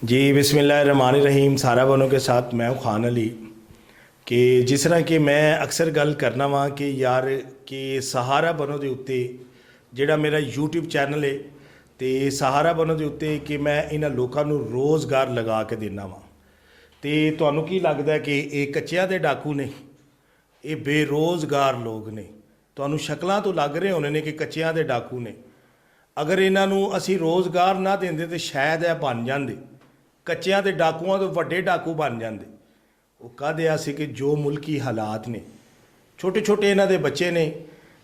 जी बिस्मिल्लाहिर्रहमानिर्रहीम। सारा बनों के साथ मैं हूँ खान अली। कि जिस तरह कि मैं अक्सर गल करना वा कि यार कि सहारा बनो के उत्ते जिहड़ा मेरा यूट्यूब चैनल है तो सहारा बनो के उत्ते कि मैं इन्हां लोकां नूं रोज़गार लगा के देना वा। तो तुहानूं की लगदा है कि ये कच्चियां दे डाकू ने, ये बेरोज़गार लोग ने? तुहानूं शक्लां तो लग रहे होने ने कि कच्चियां दे डाकू ने। अगर इन्हां नूं असीं रोज़गार ना देंदे तो शायद ये बन जांदे, कच्चियां दे डाकूआं तो वड्डे डाकू बन जांदे। वो काहदे आसी कि जो मुल्की हालात ने, छोटे छोटे इन्हां दे बच्चे ने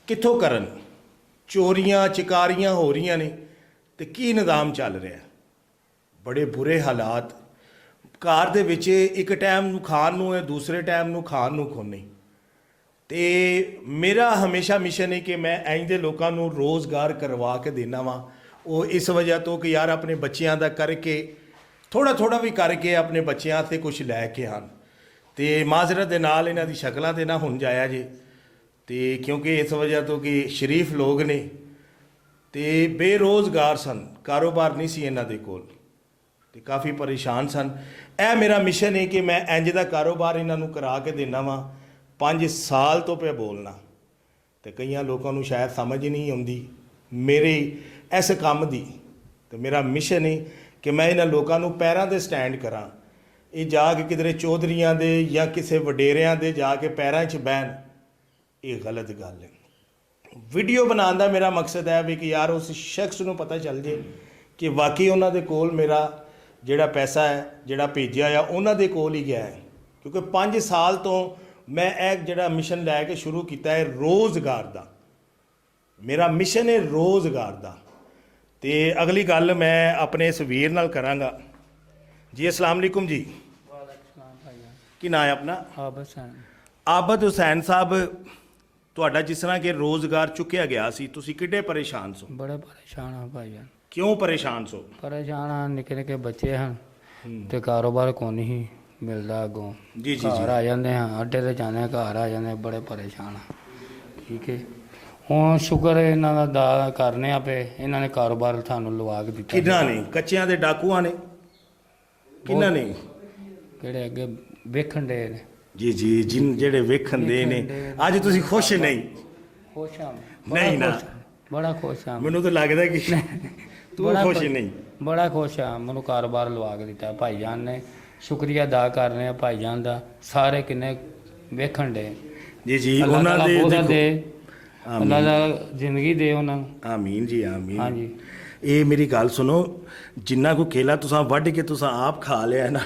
कित्थों करन, चोरियां चिकारियां हो रही ने तो की निज़ाम चल रहा है। बड़े बुरे हालात, घर दे विच एक टाइम नूं खाण नूं है, दूसरे टाइम नूं खाण नूं कोनी। तो मेरा हमेशा मिशन है कि मैं इंज दे लोकां नूं रोज़गार करवा के देना वा। वो इस वजह तो कि यार अपने बच्चियां दा करके थोड़ा थोड़ा भी करके अपने बच्चों से कुछ लैके आन। तो माजरत के नाल इन्हां दी शक्लां ते ना हुण जाया जे, तो क्योंकि इस वजह तो कि शरीफ लोग ने तो बेरोज़गार सन, कारोबार नहीं सी इन्हां दे कोल, ते काफ़ी परेशान सन। ए मेरा मिशन है कि मैं इंज दा कारोबार इन्हां नूं करा के देना वा। 5 साल तो पे बोलना, तो कई लोगों को शायद समझ ही नहीं आती मेरे इस काम दी। तो मेरा मिशन है कि मैं इन्हां लोगों को पैरों से स्टैंड करा। ये जाके किधरे चौधरियां दे या किसी वडेरियां दे जाके पैरों च बहन, ये गलत गल है। वीडियो बनाने का मेरा मकसद है भी कि यार उस शख्स को पता चल जाए कि वाकई उन्होंने कोल मेरा जिहड़ा पैसा है जिहड़ा भेजिया या उन्होंने कोल ही गया है। क्योंकि 5 साल तो मैं एक जिहड़ा मिशन लैके शुरू किया है रोज़गार का, मेरा मिशन है रोज़गार का। तो अगली गल मैं अपने इस वीर नाल करांगा जी। अस्सलाम वालेकुम जी। की नाम है अपना? आबद हुसैन साहब, तुहाडा जिस तरह के रोज़गार चुक्या गया सी, तुसी किड्डे परेशान सो? बड़े परेशान हाँ भाई। क्यों परेशान सो? परेशान हाँ, निक्के निक्के बच्चे हैं तो कारोबार को नहीं मिलता अगों। जी जी घर आ जाते हैं, अड्डे ते जाने घर आ जाते, बड़े परेशान हाँ। ठीक है, हुण शुक्र है इन्हां दा करने आ पे, इन्हां ने कारोबार सानूं लवा के दित्ता। किन्ना ने? कच्चियां दे डाकूआं ने? किन्ना ने? किहड़े अगे वेखण दे ने? जी जी, जिन जेड़े वेखण दे ने। अज तुसी खुश नहीं? खुश हाँ, नहीं ना? बड़ा खुश हाँ। मैनूं तो लगदा कि तू खुश नहीं। बड़ा खुश हाँ, मैनूं कारोबार लवा के दिता भाईजान ने। शुक्रिया अदा कर रहे हैं भाईजान का, सारे किन्ने वेखण दे। जी जी, उन्हां दे देखो अल्लाह दा जिंदगी दे उन्हां नूं। आमीन जी आमीन। हाँ जी। ये मेरी गल सुनो, जिन्ना को केला तुसां वड्ढ के तुसां आप खा लिया ना,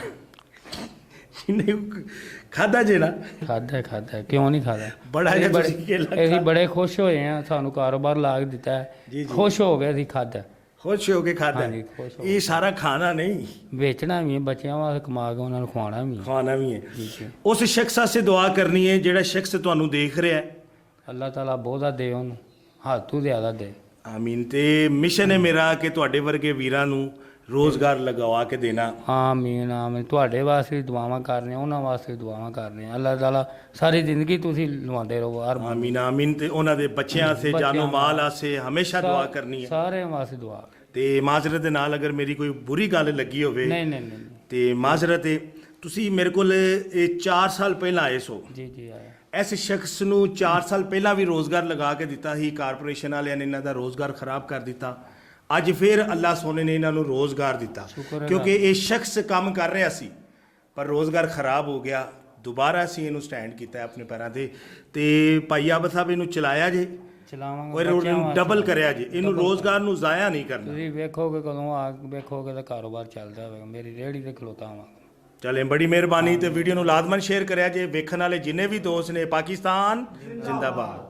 जिन्ने खादा जे ना? खादा क्यों नहीं खादा? बड़ा जिहा तुसीं केला ਅਸੀਂ बड़े खुश होए हैं, सानू कारोबार ला के दिता है, खुश हो गए, ਅਸੀਂ खादा। खुश हो के खादा? हाँ जी, खुश हो। ये सारा खाना नहीं, बेचना भी है, बच्चों वास्ते कमा के उन्होंने खुआना भी है। खाना भी है। उस शख्स से दुआ करनी है जिहड़ा शख्स तुहानूं देख रहा है। अल्लाह ताला बहुता दे उन्होंने, हद तों ज़्यादा दे। आमीन। ते मिशन है मेरा कि तुहाडे वर्गे वीरां नूं रोज़गार लगवा के देना। आमीन आमीन। तुहाडे वास्ते भी दुआवां कर रहे हैं, उन्हां वास्ते भी दुआवां कर रहे हैं। अल्लाह ताला सारी जिंदगी तुसीं लवांदे रहो हर। आमीन आमीन। ते उन्हां दे बच्चियां से जानो माल आसे हमेशा दुआ करनी है, सारे वास्ते दुआ। ते माजरत दे नाल अगर मेरी कोई बुरी गल लगी होवे नहीं नहीं नहीं, ते माजरत है। तुसीं मेरे कोल 4 साल पहला आए सो। जी जी आया। इस शख्स नूं 4 साल पहला भी रोज़गार लगा के दिता ही, कारपोरेशन वालियां ने इन्हां दा रोज़गार खराब कर दिता। अज फिर अल्लाह सोने ने इन्हां नूं रोज़गार दिता, क्योंकि ये शख्स काम कर रहा सी पर रोज़गार खराब हो गया। दोबारा असीं इहनूं स्टैंड किया अपने पैरां ते भाई आबद साहब इहनूं चलाया जे, डबल करया जे, इहनूं रोज़गार नूं ज़ाया नहीं करना। तुसीं वेखोगे कदों आ वेखोगे तो कारोबार चलदा होवेगा, मेरी रेहड़ी ते खलोता हाँ। चलें, बड़ी मेहरबानी। तो वीडियो नूं लाजमन शेयर करें जे। वेखण वाले जिन्ने भी दोस्त ने, पाकिस्तान जिंदाबाद।